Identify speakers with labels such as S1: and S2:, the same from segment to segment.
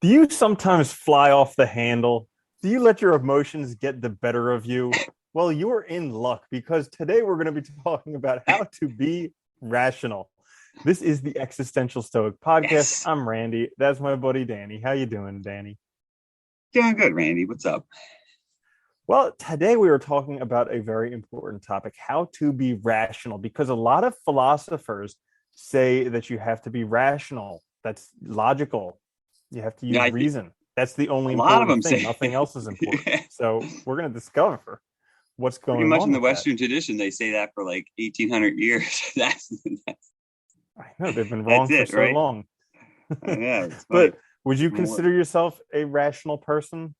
S1: Do you sometimes fly off the handle? Do you let your emotions get the better of you? Well, you're in luck because today we're going to be talking about how to be rational. This is the Existential Stoic podcast.
S2: Yes.
S1: I'm Randy. That's my buddy Danny. How you doing, Danny?
S2: Doing good, Randy. What's up?
S1: Well, today we are talking about a very important topic, how to be rational, because a lot of philosophers say that you have to be rational. That's logical. You have to
S2: Yeah,
S1: use
S2: I think
S1: reason. That's the
S2: a
S1: only
S2: lot of
S1: important
S2: them
S1: thing.
S2: say
S1: Nothing else is important. So we're going to discover what's
S2: pretty
S1: going
S2: much
S1: on
S2: in the
S1: with that.
S2: Western tradition, they say that for like 1800 years.
S1: I know they've been wrong
S2: That's
S1: for
S2: it,
S1: so
S2: right?
S1: long.
S2: I know. It's funny.
S1: But would you
S2: More,
S1: consider yourself a rational person?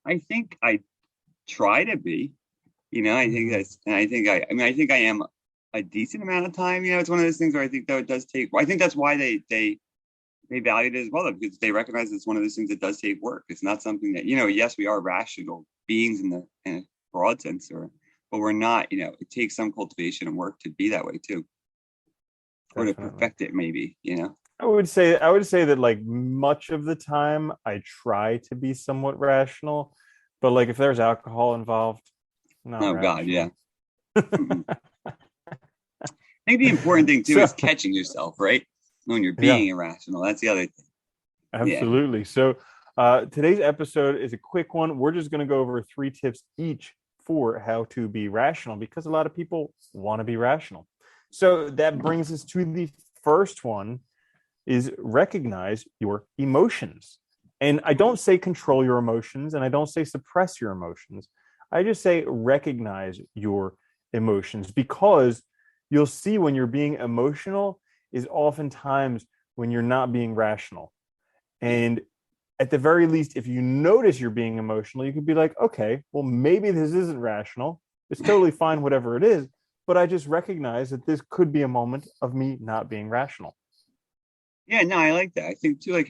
S2: I think I try to be, I think
S1: Mhm.
S2: that's, and I think I am a decent amount of time. It's one of those things where I think though it does take, well, I think that's why they value it as well, because they recognize it's one of those things that does take work. It's not something that, yes, we are rational beings in a broad sense, but we're not, it takes some cultivation and work to be that way too, or to
S1: Definitely.
S2: perfect it maybe.
S1: I would say that like much of the time I try to be somewhat rational, but like if there's alcohol involved, not
S2: Oh God, yeah.
S1: rational.
S2: Mm-mm. I think the important thing too is
S1: So
S2: catching yourself, right? When you're
S1: yeah,
S2: being irrational. That's the other thing. Yeah.
S1: absolutely. So today's episode is a quick one. We're just going to go over three tips each for how to be rational because a lot of people want to be rational. So that brings us to the first one is recognize your emotions. And I don't say control your emotions and I don't say suppress your emotions. I just say recognize your emotions because you'll see when you're being emotional is oftentimes when you're not being rational.
S2: Yeah.
S1: And at the very least, if you notice you're being emotional, you could be like, okay, well, maybe this isn't rational. It's totally fine, whatever it is. But I just recognize that this could be a moment of me not being rational.
S2: Yeah, no, I like that. I think too, like,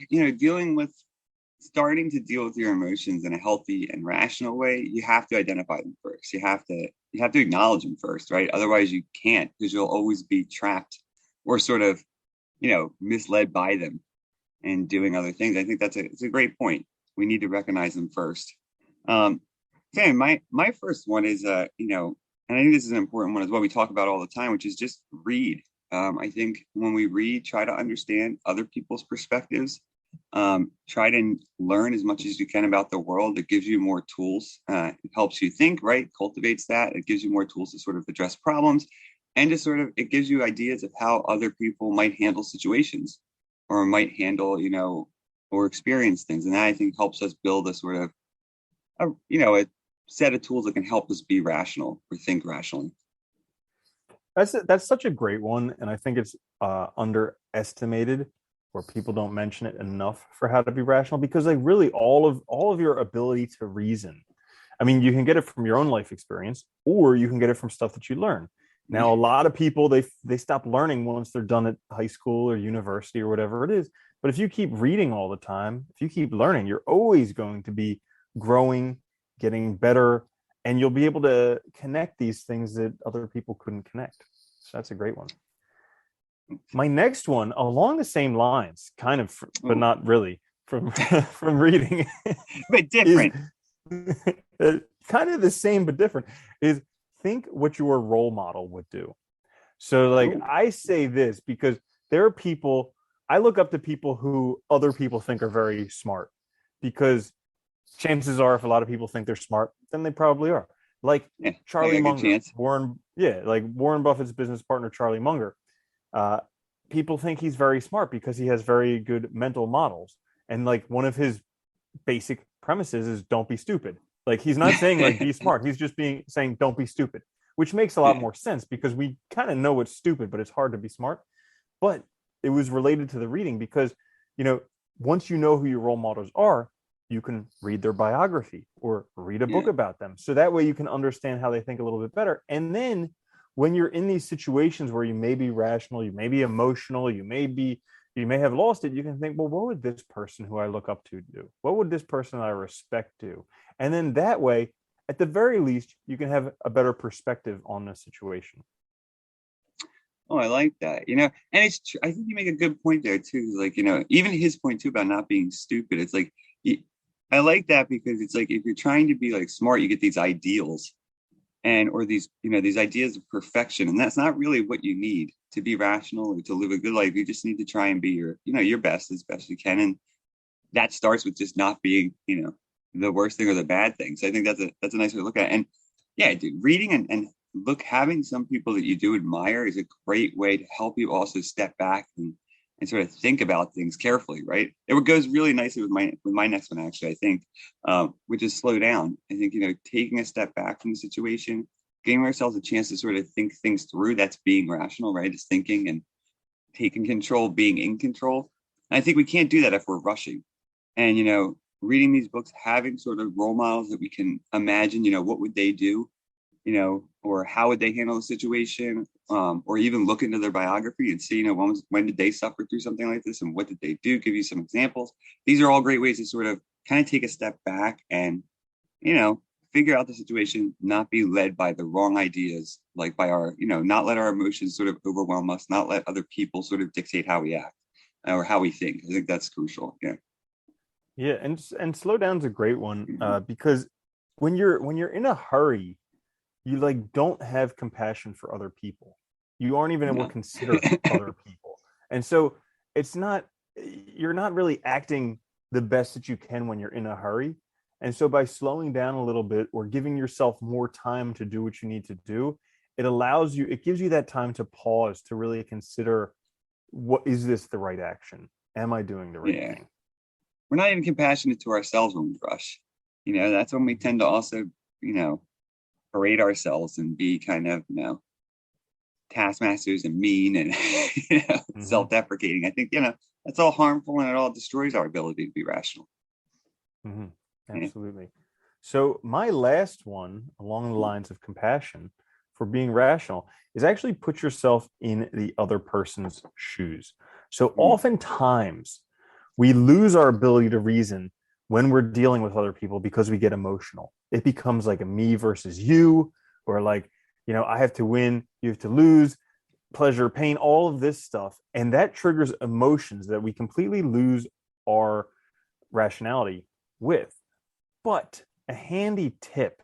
S2: starting to deal with your emotions in a healthy and rational way, you have to identify them first. You have to acknowledge them first, right? Otherwise you can't, because you'll always be trapped or sort of, misled by them and doing other things. I think it's a great point. We need to recognize them first. Um, Sam, my first one is and I think this is an important one as well. We talk about all the time, which is just read. I think when we read, try to understand other people's perspectives. Try to learn as much as you can about the world. It gives you more tools. It helps you think, right? Cultivates that. It gives you more tools to sort of address problems, and to sort of it gives you ideas of how other people might handle situations or might handle, or experience things. And that I think helps us build a sort of a set of tools that can help us be rational or think rationally.
S1: That's such a great one, and I think it's underestimated, where people don't mention it enough for how to be rational. Because like really, all of your ability to reason, I mean, you can get it from your own life experience, or you can get it from stuff that you learn. Now, a lot of people they stop learning once they're done at high school or university or whatever it is. But if you keep reading all the time, if you keep learning, you're always going to be growing, getting better, and you'll be able to connect these things that other people couldn't connect. So that's a great one. My next one, along the same lines, kind of, but
S2: Ooh,
S1: not really, from from reading,
S2: but
S1: is
S2: different.
S1: kind of the same but different. Is think what your role model would do. So, like,
S2: Ooh,
S1: I say this because there are people I look up to people who other people think are very smart because chances are if a lot of people think they're smart then they probably are, like
S2: yeah, I got
S1: Charlie
S2: a good
S1: Munger,
S2: chance.
S1: Warren Buffett's business partner Charlie Munger. uh, People think he's very smart because he has very good mental models, and like one of his basic premises is don't be stupid. Like he's not saying like be smart, he's just being saying don't be stupid, which makes a lot
S2: Yeah,
S1: more sense because we kind of know it's stupid but it's hard to be smart. But it was related to the reading because, you know, once you know who your role models are, you can read their biography or read a book
S2: yeah,
S1: about them. So that way you can understand how they think a little bit better. And then when you're in these situations where you may be rational, you may be emotional, you may have lost it, you can think, well, what would this person who I look up to do? What would this person I respect do? And then that way, at the very least, you can have a better perspective on the situation.
S2: Oh, I like that. And I think you make a good point there too. Like, even his point too about not being stupid. It's like, y- I like that because it's like if you're trying to be like smart, you get these ideals and or these ideas of perfection, and that's not really what you need to be rational or to live a good life. You just need to try and be your best as best you can, and that starts with just not being, the worst thing or the bad thing. So I think that's a nice way to look at it. And yeah, dude, reading and look, having some people that you do admire is a great way to help you also step back and sort of think about things carefully, right? It goes really nicely with my next one, actually, I think, which is slow down. I think, taking a step back from the situation, giving ourselves a chance to sort of think things through. That's being rational, right? It's thinking and taking control, being in control. And I think we can't do that if we're rushing. And reading these books, having sort of role models that we can imagine, what would they do, or how would they handle the situation, or even look into their biography and see, when did they suffer through something like this and what did they do, give you some examples. These are all great ways to sort of kind of take a step back and, you know figure out the situation, not be led by the wrong ideas, like by our, not let our emotions sort of overwhelm us, not let other people sort of dictate how we act or how we think. I think that's crucial. Yeah.
S1: Yeah, and slow down's a great one, because when you're in a hurry, you like don't have compassion for other people. You aren't even able to
S2: No.
S1: consider other people. And so it's not you're not really acting the best that you can when you're in a hurry. And so by slowing down a little bit or giving yourself more time to do what you need to do, it gives you that time to pause to really consider, what is this the right action? Am I doing the right
S2: Yeah.
S1: thing?
S2: We're not even compassionate to ourselves when we rush. That's when we tend to also, you know, berate ourselves and be kind of, taskmasters and mean and
S1: Mm-hmm.
S2: self-deprecating. I think, that's all harmful and it all destroys our ability to be rational.
S1: Hmm.
S2: Yeah.
S1: Absolutely. So, my last one along the lines of compassion for being rational is actually put yourself in the other person's shoes. So,
S2: Mm.
S1: oftentimes we lose our ability to reason when we're dealing with other people because we get emotional. It becomes like a me versus you, or like, I have to win, you have to lose, pleasure, pain, all of this stuff. And that triggers emotions that we completely lose our rationality with. But a handy tip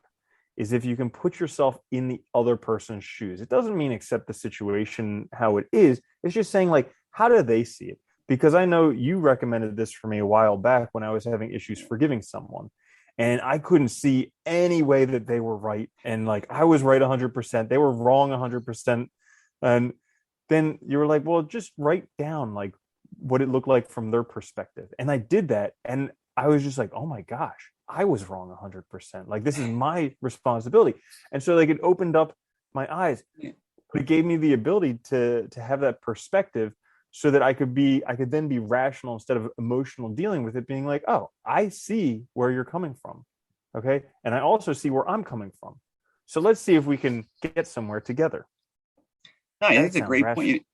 S1: is if you can put yourself in the other person's shoes. It doesn't mean accept the situation how it is. It's just saying, like, how do they see it? Because I know you recommended this for me a while back when I was having issues forgiving someone. And I couldn't see any way that they were right. And like I was right 100%. They were wrong 100%. And then you were like, well, just write down like what it looked like from their perspective. And I did that. And I was just like, oh my gosh, I was wrong 100%. Like, this is my responsibility. And so, like, it opened up my eyes,
S2: Yeah.
S1: but it gave me the ability to have that perspective so that I could then be rational instead of emotional, dealing with it being like, oh, I see where you're coming from. Okay. And I also see where I'm coming from. So let's see if we can get somewhere together.
S2: No, I think
S1: That
S2: it's a
S1: sounds
S2: great
S1: rational.
S2: point.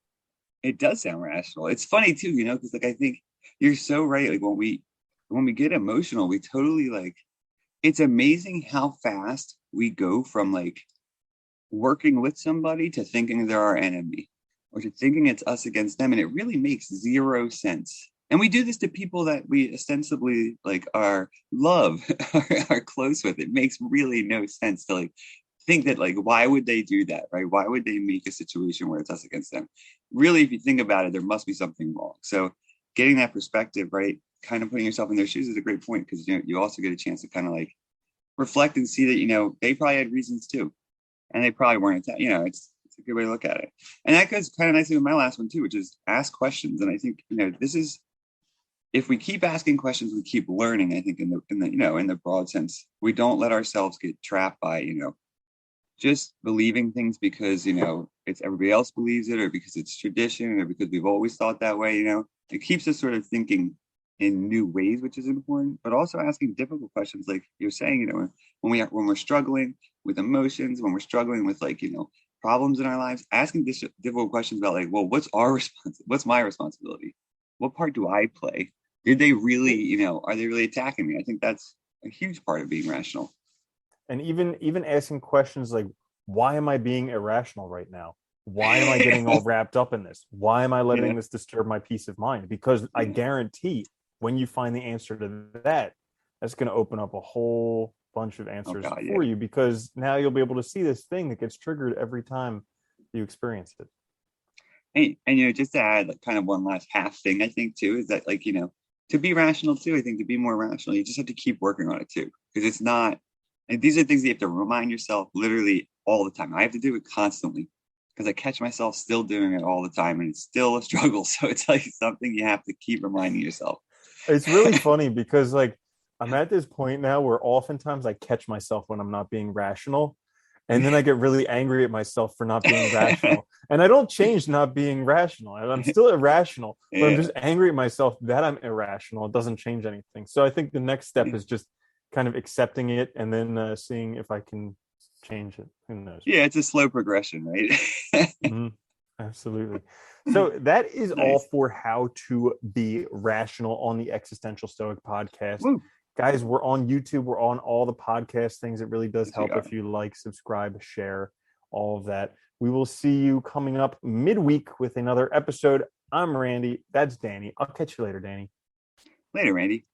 S2: It does sound rational. It's funny too, because like I think you're so right. Like when we get emotional, we totally like it's amazing how fast we go from like working with somebody to thinking they're our enemy or to thinking it's us against them. And it really makes zero sense. And we do this to people that we ostensibly like are love, are close with. It makes really no sense to like think that like why would they do that, right? Why would they make a situation where it's us against them? Really, if you think about it, there must be something wrong. So getting that perspective, right, kind of putting yourself in their shoes is a great point because you also get a chance to kind of like reflect and see that they probably had reasons too, and they probably weren't. It's a good way to look at it, and that goes kind of nicely with my last one too, which is ask questions. And I think this is if we keep asking questions, we keep learning. I think in the broad sense, we don't let ourselves get trapped by just believing things because it's everybody else believes it or because it's tradition or because we've always thought that way. It keeps us sort of thinking in new ways, which is important, but also asking difficult questions like you're saying, when we're struggling with emotions, when we're struggling with like problems in our lives, asking difficult questions about like, well, what's my responsibility, what part do I play, did they really, are they really attacking me? I think that's a huge part of being rational.
S1: And even asking questions like, why am I being irrational right now? Why am I getting all wrapped up in this? Why am I
S2: Yeah.
S1: letting this disturb my peace of mind? Because I guarantee when you find the answer to that, that's going to open up a whole bunch of
S2: Oh
S1: answers
S2: God,
S1: for
S2: yeah.
S1: you, because now you'll be able to see this thing that gets triggered every time you experience it.
S2: And just to add like kind of one last half thing, I think too, is that like, to be rational too, I think to be more rational, you just have to keep working on it too. Because it's not, and these are things that you have to remind yourself literally all the time. I have to do it constantly because I catch myself still doing it all the time and it's still a struggle. So it's like something you have to keep reminding yourself.
S1: It's really funny because like I'm at this point now where oftentimes I catch myself when I'm not being rational. And then I get really angry at myself for not being rational. And I don't change not being rational. And I'm still irrational, but I'm
S2: Yeah.
S1: just angry at myself that I'm irrational. It doesn't change anything. So I think the next step is just kind of accepting it and then seeing if I can change it. Who knows?
S2: Yeah, it's a slow progression, right?
S1: Mhm. Absolutely. So that is all
S2: Nice.
S1: for how to be rational on the Existential Stoic podcast.
S2: Woo.
S1: Guys, we're on YouTube. We're on all the podcast things. It really does
S2: Yes, we
S1: help
S2: are.
S1: if you like, subscribe, share, all of that. We will see you coming up midweek with another episode. I'm Randy. That's Danny. I'll catch you later, Danny.
S2: Later, Randy.